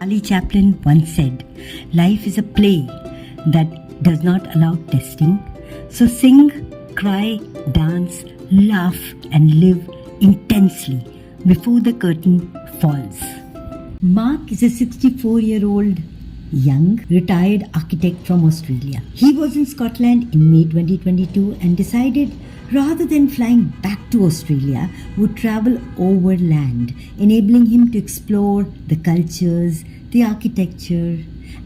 Charlie Chaplin once said, "Life is a play that does not allow testing. So sing, cry, dance, laugh, and live intensely before the curtain falls." Mark is a 64-year-old young retired architect from Australia. He was in Scotland in May 2022 and decided rather than flying back to Australia would travel overland, enabling him to explore the cultures, the architecture,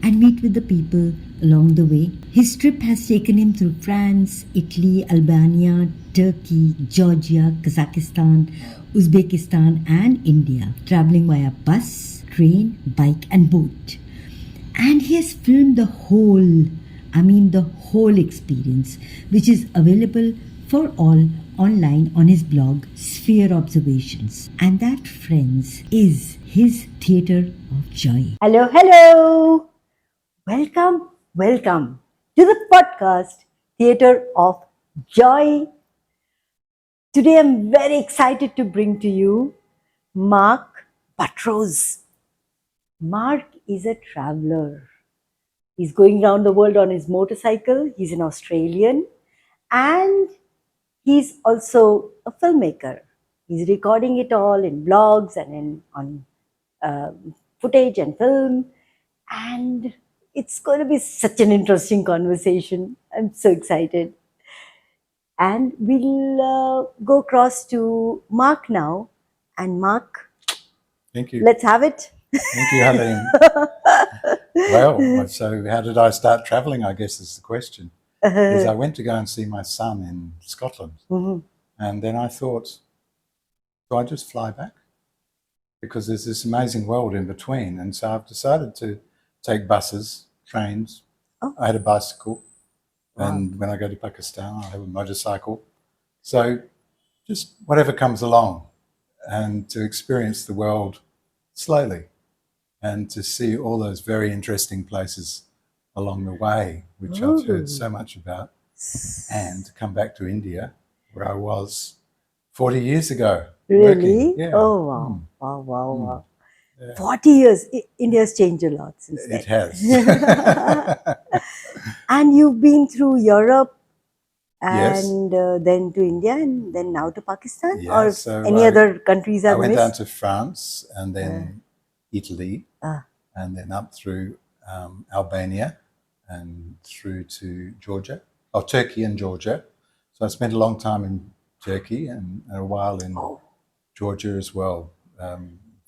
and meet with the people along the way. His trip has taken him through France, Italy, Albania, Turkey, Georgia, Kazakhstan, Uzbekistan and India, traveling via bus, train, bike and boat. And he has filmed the whole experience, which is available for all online on his blog, Sphere Observations. And that, friends, is his Theatre of Joy. Hello. Welcome to the podcast, Theatre of Joy. Today I'm very excited to bring to you Mark Buttrose. Mark is a traveler. He's going around the world on his motorcycle. He's an Australian and he's also a filmmaker. He's recording it all in blogs and on footage and film. And it's going to be such an interesting conversation. I'm so excited. And we'll go across to Mark now. And Mark, thank you. Let's have it. Thank you, Helene. Well, so how did I start traveling, I guess is the question. Is I went to go and see my son in Scotland. Mm-hmm. And then I thought, do I just fly back? Because there's this amazing world in between. And so I've decided to take buses, trains. Oh. I had a bicycle. Wow. And when I go to Pakistan, I have a motorcycle. So just whatever comes along, and to experience the world slowly and to see all those very interesting places along the way, which I've heard so much about, and to come back to India, where I was 40 years ago. Really? Working. Yeah. Oh, wow. Wow. Yeah. 40 years. India's changed a lot since then. It has. And you've been through Europe and then to India and then now to Pakistan? Yeah, or so any other countries I've I went missed? down to France and then Italy and then up through Albania and through to Turkey and Georgia. So I spent a long time in Turkey and a while in Georgia as well.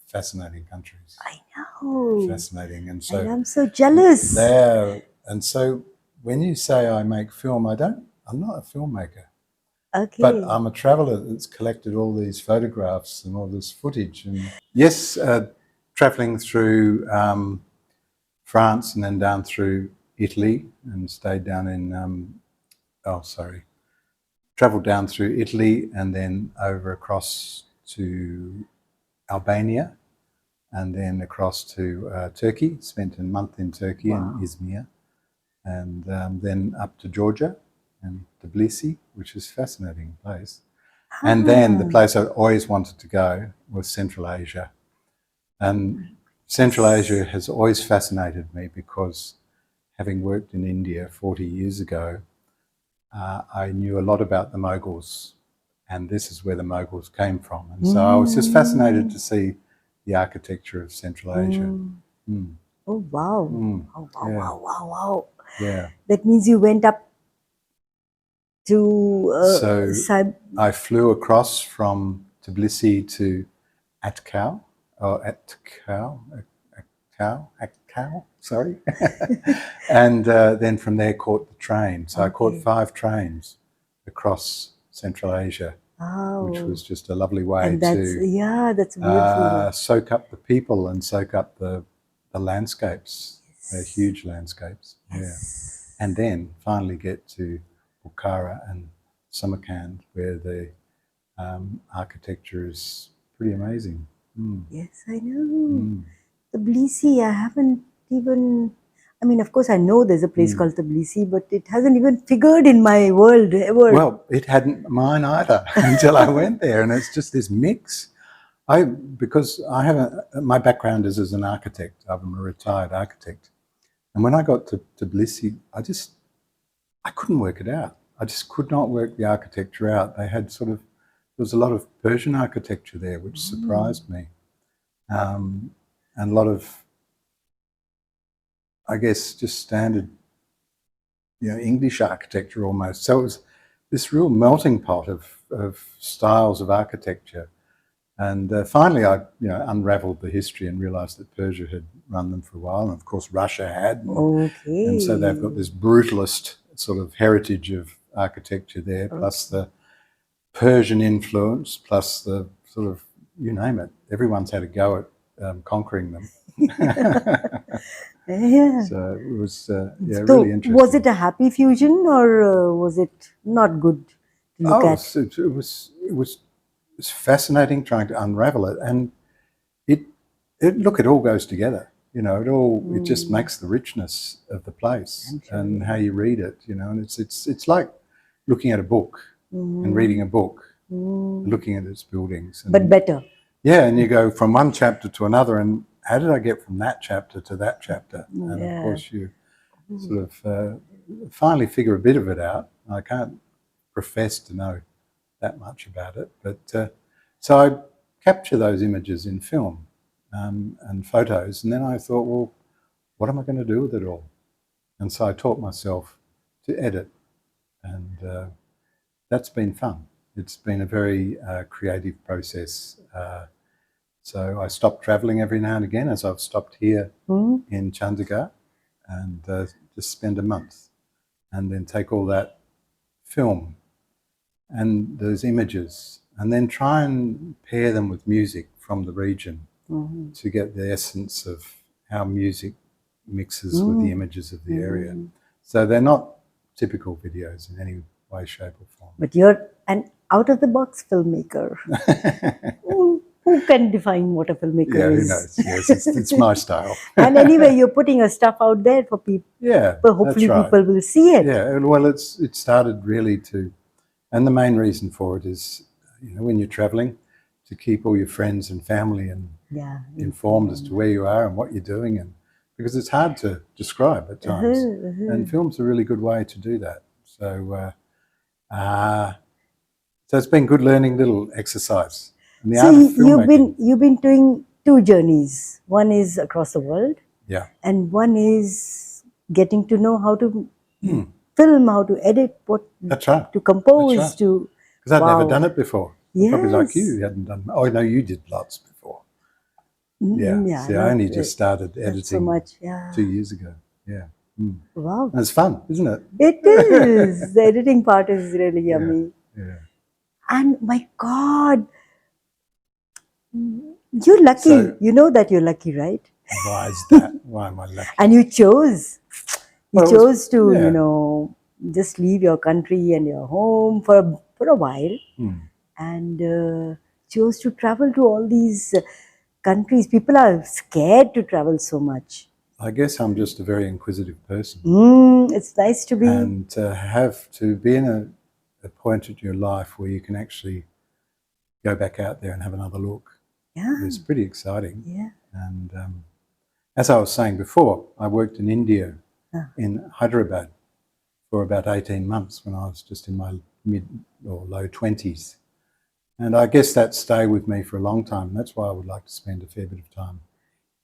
Fascinating countries. I know. Fascinating. And so I'm so jealous. There. And so when you say I make film, I'm not a filmmaker. Okay. But I'm a traveller that's collected all these photographs and all this footage. And yes, travelling through France and then down through Italy and stayed down in, travelled down through Italy and then over across to Albania and then across to Turkey, spent a month in Turkey in Izmir, and then up to Georgia and Tbilisi, which is a fascinating place. And then the place I always wanted to go was Central Asia. And Central Asia has always fascinated me because having worked in India 40 years ago, I knew a lot about the Mughals, and this is where the Mughals came from. And so I was just fascinated to see the architecture of Central Asia. Mm. Oh, wow. Wow. Yeah. That means you went up to... I flew across from Tbilisi to Atkau, sorry. And then from there caught the train. So I caught 5 trains across Central Asia, which was just a lovely way that's beautiful. soak up the people and soak up the landscapes. Yes. They're huge landscapes. Yes. Yeah. And then finally get to Bukhara and Samarkand, where the architecture is pretty amazing. Mm. Yes, I know. Tbilisi, I haven't even... I mean, of course, I know there's a place called Tbilisi, but it hasn't even figured in my world ever. Well, it hadn't mine either until I went there, and it's just this mix. because I have my background is as an architect. I'm a retired architect. And when I got to Tbilisi, I couldn't work it out. I just could not work the architecture out. They had there was a lot of Persian architecture there, which surprised me. And a lot of, I guess, just standard, English architecture almost. So it was this real melting pot of styles of architecture. And finally, I unravelled the history and realised that Persia had run them for a while, and of course Russia had. And so they've got this brutalist sort of heritage of architecture there, plus the Persian influence, plus the sort of, you name it. Everyone's had a go at conquering them. Yeah. So it was really interesting. Was it a happy fusion, or was it not good to look at? It was fascinating trying to unravel it, and it all goes together. It just makes the richness of the place and how you read it. And it's like looking at a book and reading a book, looking at its buildings. But better. Yeah, and you go from one chapter to another, and how did I get from that chapter to that chapter? And of course you sort of finally figure a bit of it out. I can't profess to know that much about it, but so I capture those images in film and photos, and then I thought, well, what am I going to do with it all? And so I taught myself to edit, and that's been fun. It's been a very creative process. So I stopped travelling every now and again, as I've stopped here in Chandigarh, and just spend a month and then take all that film and those images and then try and pair them with music from the region to get the essence of how music mixes with the images of the area. So they're not typical videos in any way, shape or form. But you're an out-of-the-box filmmaker. Who can define what a filmmaker is? Who knows? Yes, it's my style. And anyway, you're putting your stuff out there for people. Yeah, but hopefully that's right. People will see it. Yeah, well, it started really and the main reason for it is, when you're travelling, to keep all your friends and family and informed as to where you are and what you're doing, and because it's hard to describe at times, and film's a really good way to do that. So, so it's been good learning little exercise. And the art of filmmaking. You've been doing two journeys. One is across the world, and one is getting to know how to film, how to edit, That's right. to compose, That's right. Because I'd never done it before. Yes. Probably like you hadn't done. Oh no, you did lots before. Yeah. See, I only just started editing so much, 2 years ago. Yeah. Wow. And it's fun, isn't it? It is. The editing part is really yummy. Yeah. And my God, you're lucky. So, you know that you're lucky, right? Why is that? Why am I lucky? And you chose. You chose to, yeah. Just leave your country and your home for a while, and chose to travel to all these countries. People are scared to travel so much. I guess I'm just a very inquisitive person. It's nice to be. And to be in a point in your life where you can actually go back out there and have another look. Yeah. It's pretty exciting. Yeah. And as I was saying before, I worked in India, in Hyderabad, for about 18 months when I was just in my mid or low 20s. And I guess that stayed with me for a long time. That's why I would like to spend a fair bit of time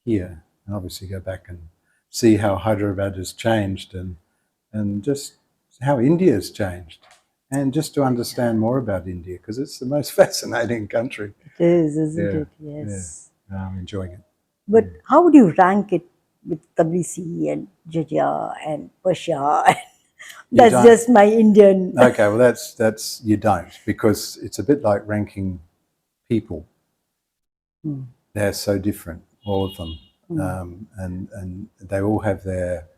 here and obviously go back and see how Hyderabad has changed and just how India has changed. And just to understand more about India, because it's the most fascinating country. It is, isn't it? Yes. Yeah. I'm enjoying it. But how would you rank it with Tbilisi and Georgia and Persia? That's just my Indian. Okay, well that's you don't, because it's a bit like ranking people. They're so different, all of them, and they all have their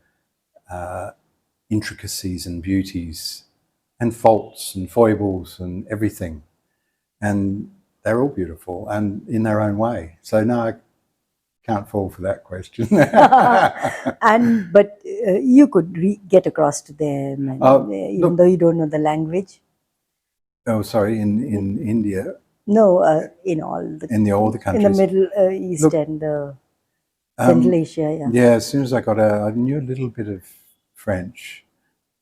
intricacies and beauties, and faults and foibles and everything, and they're all beautiful and in their own way. So no, I can't fall for that question. But you could get across to them, and, even though you don't know the language. Oh, sorry, in India. No, in all all the in the countries. Middle East Look, and Central Asia. Yeah. Yeah, as soon as I got out, I knew a little bit of French,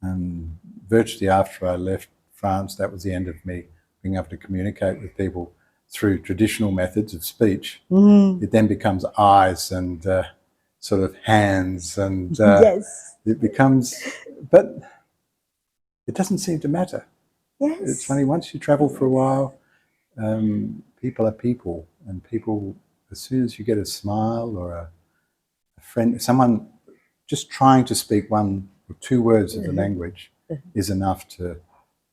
and virtually after I left France, that was the end of me being able to communicate with people through traditional methods of speech. It then becomes eyes and sort of hands, and Yes. it becomes, but it doesn't seem to matter. Yes. It's funny, once you travel for a while, people are people, and people, as soon as you get a smile or a friend, someone just trying to speak one or two words of the language is enough to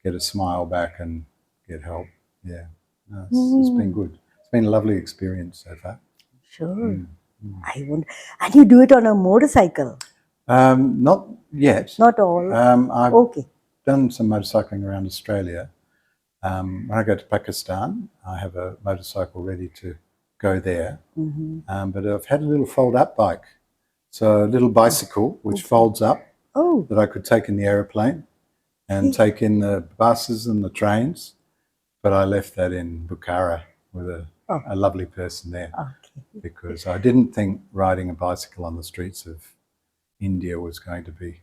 get a smile back and get help. Yeah, no, it's been good. It's been a lovely experience so far. Sure. I won't. And you do it on a motorcycle? Not yet. Not all. I've done some motorcycling around Australia. When I go to Pakistan, I have a motorcycle ready to go there. But I've had a little fold-up bike. So a little bicycle which folds up that I could take in the aeroplane and take in the buses and the trains. But I left that in Bukhara with a lovely person there because I didn't think riding a bicycle on the streets of India was going to be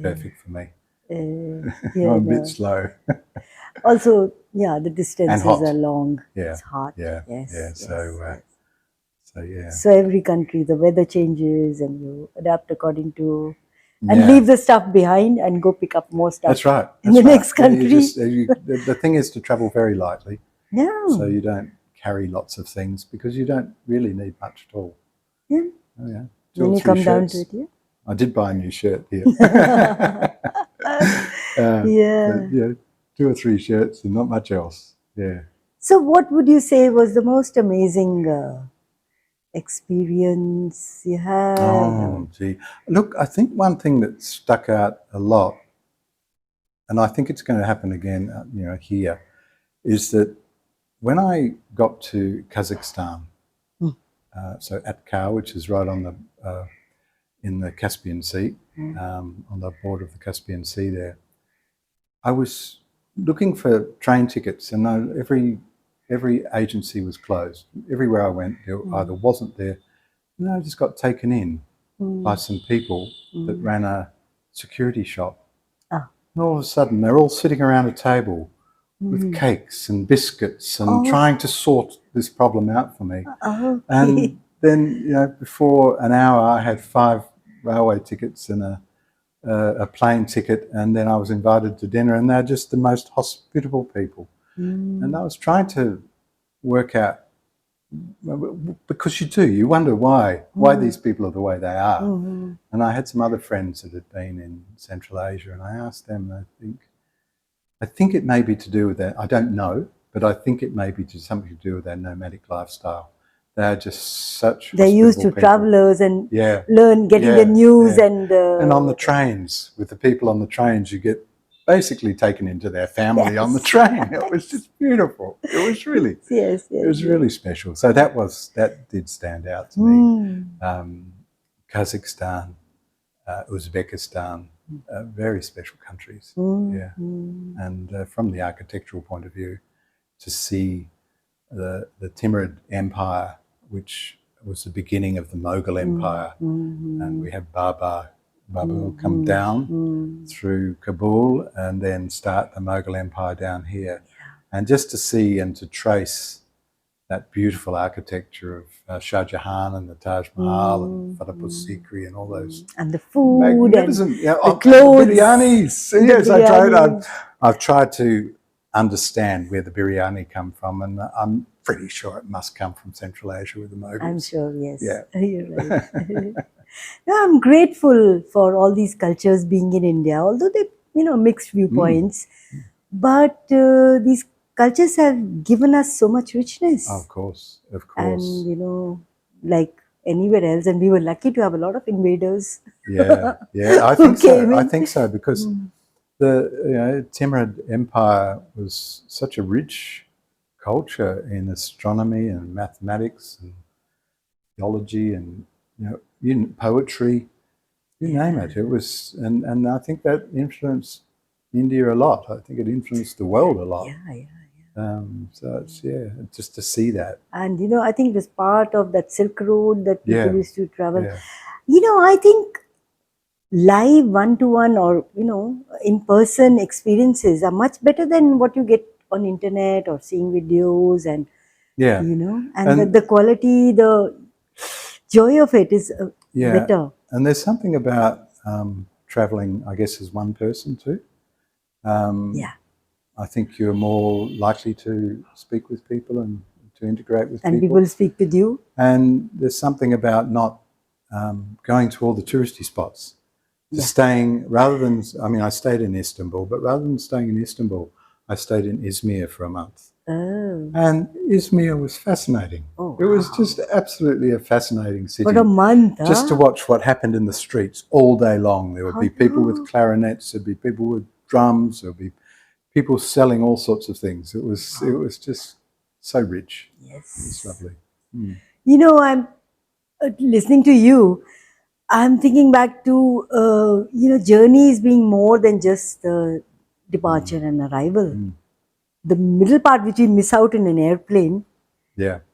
perfect for me. I'm a bit slow. Also, yeah, the distances are long. Yeah. It's hot. Yeah. Yes. Yeah. Yes, So yeah. So every country, the weather changes and you adapt according to, and leave the stuff behind and go pick up more stuff. That's right. In the next country. The thing is to travel very lightly. Yeah. So you don't carry lots of things because you don't really need much at all. Yeah. Oh yeah. When you come down to it, yeah. I did buy a new shirt here. Yeah. But, 2 or 3 shirts and not much else. Yeah. So what would you say was the most amazing experience you had? Oh, gee. Look, I think one thing that stuck out a lot, and I think it's going to happen again, here, is that when I got to Kazakhstan, so at Kar, which is right on the in the Caspian Sea, on the border of the Caspian Sea there, I was looking for train tickets, and every agency was closed. Everywhere I went, there either wasn't there. And I just got taken in by some people that ran a security shop. And all of a sudden, they're all sitting around a table with cakes and biscuits and trying to sort this problem out for me. And then, before an hour, I had 5 railway tickets and a plane ticket, and then I was invited to dinner, and they're just the most hospitable people. And I was trying to work out, because you wonder why these people are the way they are. And I had some other friends that had been in Central Asia, and I asked them, I think it may be to do with that. I don't know, but I think it may be something to do with their nomadic lifestyle. They're just such. They're used to people. travelers and getting the news and on the trains, with the people on the trains, you get basically taken into their family on the train. It was just beautiful. It was really it was really special. So that did stand out to me. Kazakhstan, Uzbekistan, very special countries. And from the architectural point of view, to see the Timurid Empire, which was the beginning of the Mughal Empire, and we have Babur come down through Kabul and then start the Mughal Empire down here. And just to see and to trace that beautiful architecture of Shah Jahan and the Taj Mahal and Fatehpur Sikri and all those. And the food magnificent, and the clothes. The biryanis. Yes, I've tried to understand where the biryani come from, and I'm pretty sure it must come from Central Asia with the Mughals. I'm sure, yes. Yeah. You're right. No, I'm grateful for all these cultures being in India, although they, mixed viewpoints. But these cultures have given us so much richness. Of course. And, like anywhere else, and we were lucky to have a lot of invaders. Yeah, I think so. I think so, because the Timurid Empire was such a rich culture in astronomy and mathematics and theology and poetry, you name it. It was, and I think that influenced India a lot. I think it influenced the world a lot. So it's just to see that. And I think it was part of that Silk Road that people Yeah. used to travel. Yeah. I think live one-to-one or in-person experiences are much better than what you get on internet or seeing videos and Yeah. and the quality, the joy of it is better. And there's something about traveling, I guess, as one person too. I think you're more likely to speak with people and to integrate with people. And people speak with you. And there's something about not going to all the touristy spots. Staying, rather than, I stayed in Istanbul, but rather than staying in Istanbul, I stayed in Izmir for a month. Oh. And Izmir was fascinating. Oh, it was just absolutely a fascinating city. For a month, just to watch what happened in the streets all day long. There would be people with clarinets, there'd be people with drums, there'd be people selling all sorts of things. It was just so rich. Yes. It's lovely. I'm listening to you. I'm thinking back to, journeys being more than just the departure and arrival. The middle part, which we miss out in an airplane,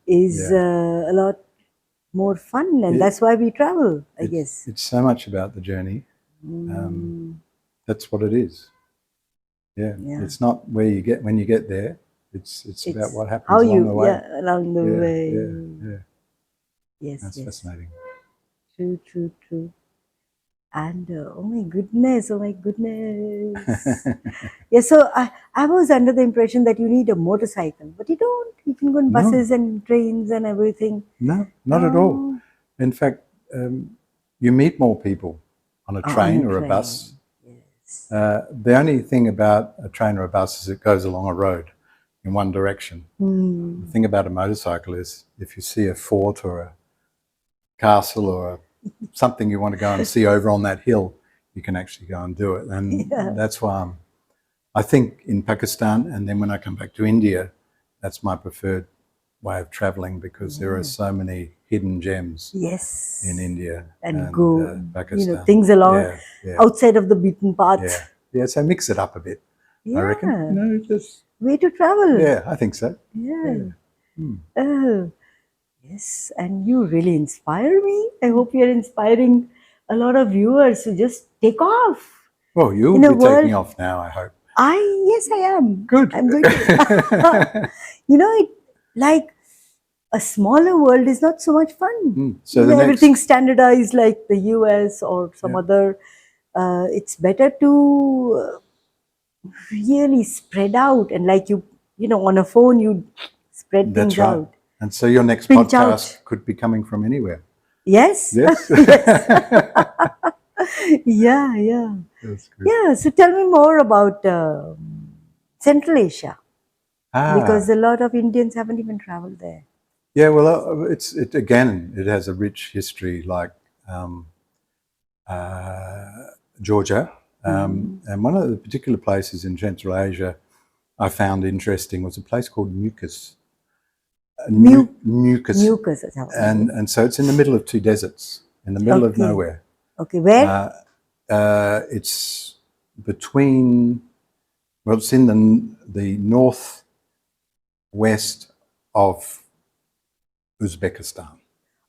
is a lot more fun. And that's why we travel, I guess. It's so much about the journey. That's what it is. Yeah. It's not where you get when you get there. It's about what happens along the way. Along the way. Yeah. Yes. That's fascinating. True. And oh my goodness. Yeah, so I was under the impression that you need a motorcycle, but you don't. You can go on buses and trains and everything. No, not at all. In fact, you meet more people on a train or a bus. Yes. The only thing about a train or a bus is it goes along a road in one direction. The thing about a motorcycle is if you see a fort or a castle or something you want to go and see over on that hill, you can actually go and do it. And that's why I think in Pakistan, and then when I come back to India, that's my preferred way of traveling, because there are so many hidden gems in India and Pakistan. Things along outside of the beaten path. Yeah, so mix it up a bit, I reckon. Just way to travel. Yeah, I think so. Oh, yes, and you really inspire me. I hope you're inspiring a lot of viewers to just take off. Well, you'll be taking off now, I hope. Yes, I am. Good. I'm going to. Like a smaller world is not so much fun. So everything's standardized like the US or some other. It's better to really spread out, and like you on a phone you spread things out. And so your next podcast could be coming from anywhere. Yes. Yes. Yeah. That's good. Yeah. So tell me more about Central Asia, because a lot of Indians haven't even traveled there. Yeah, well, it has a rich history, like Georgia, and one of the particular places in Central Asia I found interesting was a place called Mucus. Mucus. And so it's in the middle of two deserts, in the middle of nowhere. Okay, where? It's between, it's in the northwest of Uzbekistan.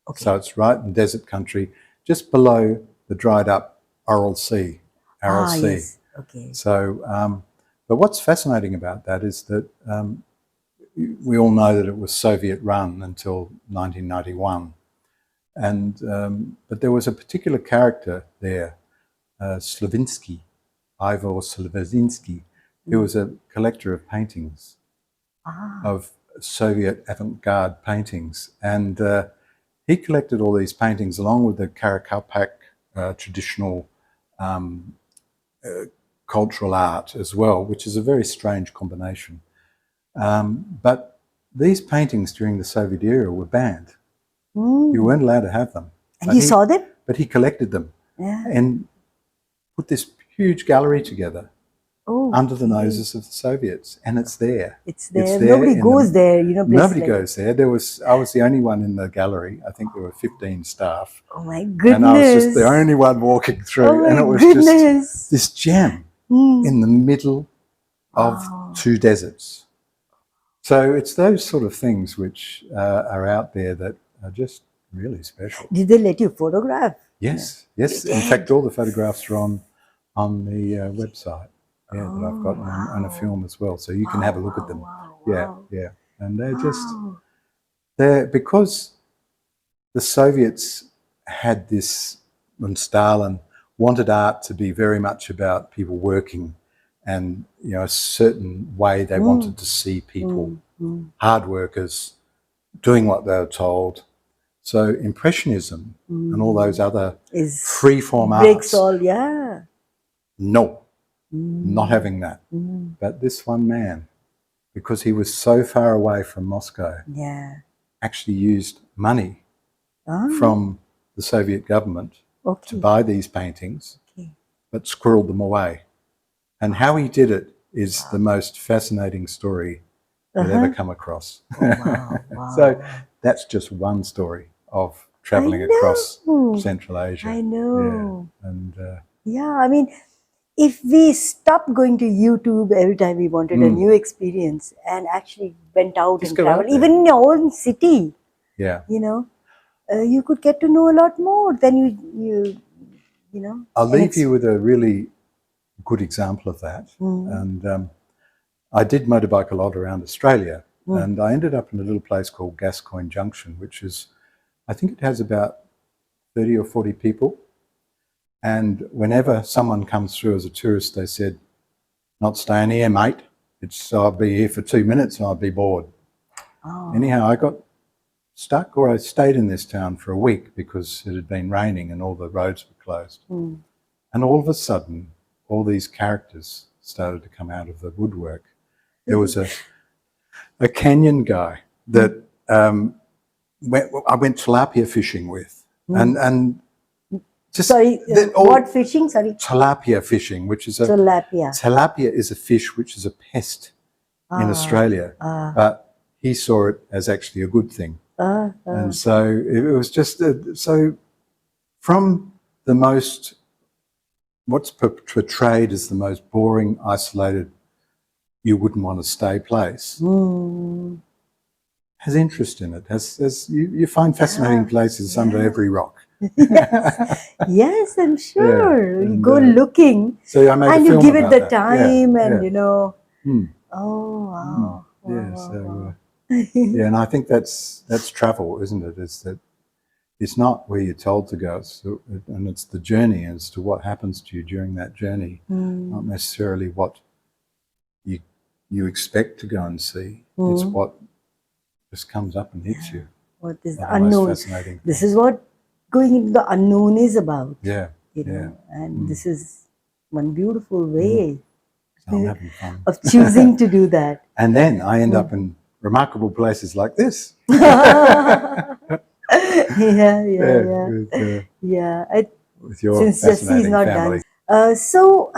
Okay. So it's right in desert country, just below the dried up Aral Sea. Yes. Okay. So, but what's fascinating about that is that we all know that it was Soviet run until 1991. But there was a particular character there, Slavinsky, Ivor Slavinsky, who was a collector of paintings, of Soviet avant-garde paintings. And he collected all these paintings along with the Karakalpak traditional cultural art as well, which is a very strange combination. But these paintings during the Soviet era were banned. You weren't allowed to have them. And you saw them? But he collected them and put this huge gallery together under the noses of the Soviets, and it's there. It's there. Nobody goes there, Nobody goes there. I was the only one in the gallery. I think there were 15 staff. Oh my goodness! And I was just the only one walking through, and it was just this gem in the middle of two deserts. So it's those sort of things which are out there that are just really special. Did they let you photograph? Yes, yes. In fact, all the photographs are on the website. Yeah, that I've got on a film as well, so you can have a look at them. Yeah, and they're because the Soviets had this, and Stalin wanted art to be very much about people working, and a certain way they wanted to see people, hard workers, doing what they were told. So Impressionism and all those other free-form arts, no, not having that. But this one man, because he was so far away from Moscow, actually used money from the Soviet government to buy these paintings, but squirreled them away. And how he did it is the most fascinating story I've ever come across. So that's just one story of traveling across Central Asia. I know. Yeah. And I mean, if we stopped going to YouTube every time we wanted a new experience and actually went out and traveled, even in your own city, you could get to know a lot more than you know. I'll leave you with a really good example of that. And I did motorbike a lot around Australia, and I ended up in a little place called Gascoyne Junction, which is, I think it has about 30 or 40 people. And whenever someone comes through as a tourist, they said, "Not staying here, mate. I'll be here for 2 minutes and I'll be bored." Anyhow, I got stuck, or I stayed in this town for a week because it had been raining and all the roads were closed. And all of a sudden, all these characters started to come out of the woodwork. There was a Kenyan guy that I went tilapia fishing with, and just what fishing? Sorry, tilapia fishing, which is tilapia is a fish which is a pest in Australia, but he saw it as actually a good thing, and so it was just so from the most. What's portrayed as the most boring, isolated, you wouldn't want to stay place, has interest in it. You find fascinating places under every rock. Yes, I'm sure. You go looking, so I made and a film you give it the that. time, and and I think that's travel, isn't it? Is that it's not where you're told to go, and it's the journey as to what happens to you during that journey, not necessarily what you expect to go and see. It's what just comes up and hits you. What is the unknown? Fascinating. This is what going into the unknown is about. And this is one beautiful way So I'm having fun of choosing to do that. And then I end up in remarkable places like this. With your since Jessie is not family. done. So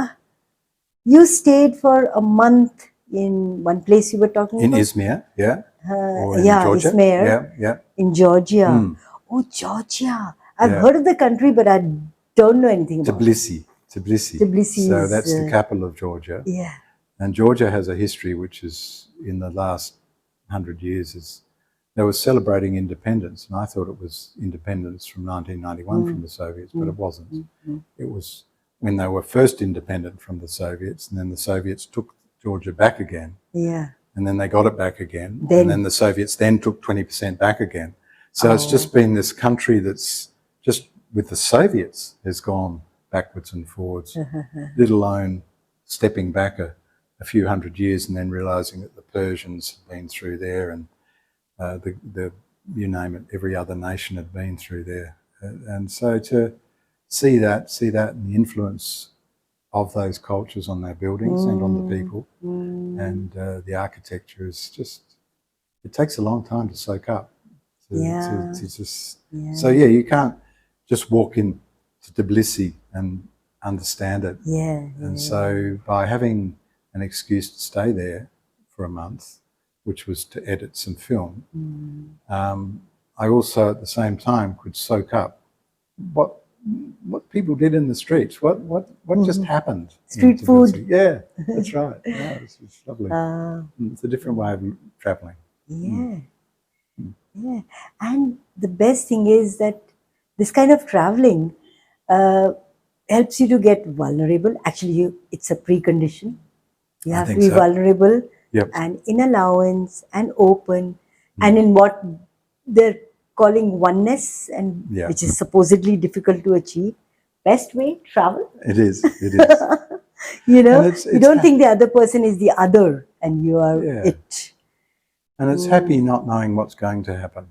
you stayed for a month in one place you were talking about? In Izmir, or in Georgia. Izmir, in Georgia. Oh, Georgia. I've heard of the country, but I don't know anything about it. Tbilisi. So that's the capital of Georgia. Yeah. And Georgia has a history which is, in the last 100 years, they were celebrating independence, and I thought it was independence from 1991 from the Soviets, but it wasn't. It was when they were first independent from the Soviets, and then the Soviets took Georgia back again. And then they got it back again, and then the Soviets then took 20% back again. So it's just been this country that's just, with the Soviets, has gone backwards and forwards, let alone stepping back a few hundred years and then realising that the Persians had been through there, and you name it, every other nation had been through there. And so to see that and the influence of those cultures on their buildings and on the people and the architecture is just, it takes a long time to soak up. So you can't just walk in to Tbilisi and understand it. So by having an excuse to stay there for a month, which was to edit some film, I also at the same time could soak up what people did in the streets, what just happened. Street in food. Tbilisi. Yeah, that's right. Yeah, it's lovely. It's a different way of traveling. Yeah. Yeah. And the best thing is that this kind of traveling helps you to get vulnerable. Actually, it's a precondition. You I have to think be so. vulnerable Yep. and in allowance and open and in what they're calling oneness, and Yeah. which is supposedly difficult to achieve. Best way, travel. It is. It is. You know, And you don't think the other person is the other and you are Yeah. it. And it's happy not knowing what's going to happen,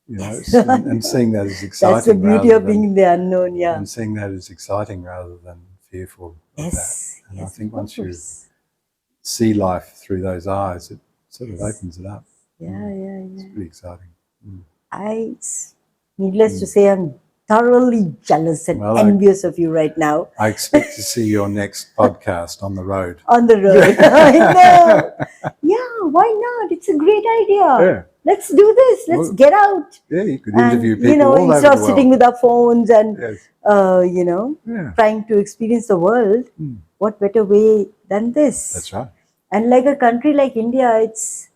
you know, and seeing that as exciting. That's the beauty rather of being in the unknown, yeah. And seeing that as exciting rather than fearful of Yes, that. And yes, I think of once you course. see life through those eyes, it sort of opens it up. Yeah. It's pretty exciting. It's needless to say, I'm thoroughly jealous and Well, envious of you right now. I expect to see your next podcast on the road. On the road. I know. Yeah, why not? It's a great idea. Yeah. Let's do this. Let's get out. Yeah, you could interview And, people you know, all over instead the of world. sitting with our phones and, Yes. you know, Yeah. trying to experience the world, what better way than this? That's right. And like a country like India, it's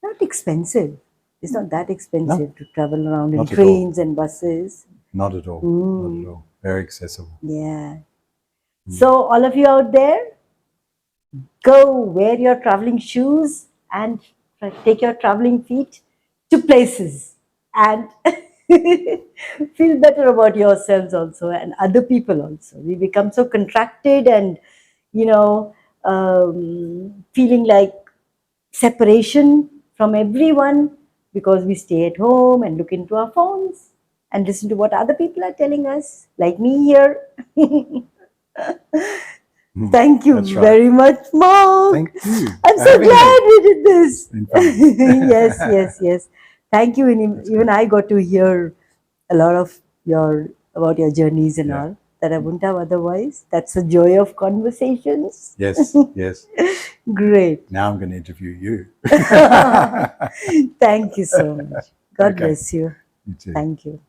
not expensive. It's not that expensive to travel around in Not at trains and buses. Not at all. Not at all. Very accessible. Yeah. So all of you out there, go wear your traveling shoes and take your traveling feet to places and feel better about yourselves also and other people also. We become so contracted and, you know, feeling like separation from everyone because we stay at home and look into our phones and listen to what other people are telling us, like me here. Thank you That's right. very much, Mark. Thank you. I'm for so having glad me. we did this. It's been fun. Yes. Thank you. And even I got to hear a lot of about your journeys and all that I wouldn't have otherwise. That's the joy of conversations. Yes. Great. Now I'm going to interview you. Thank you so much. God Okay. bless you. You too. Thank you.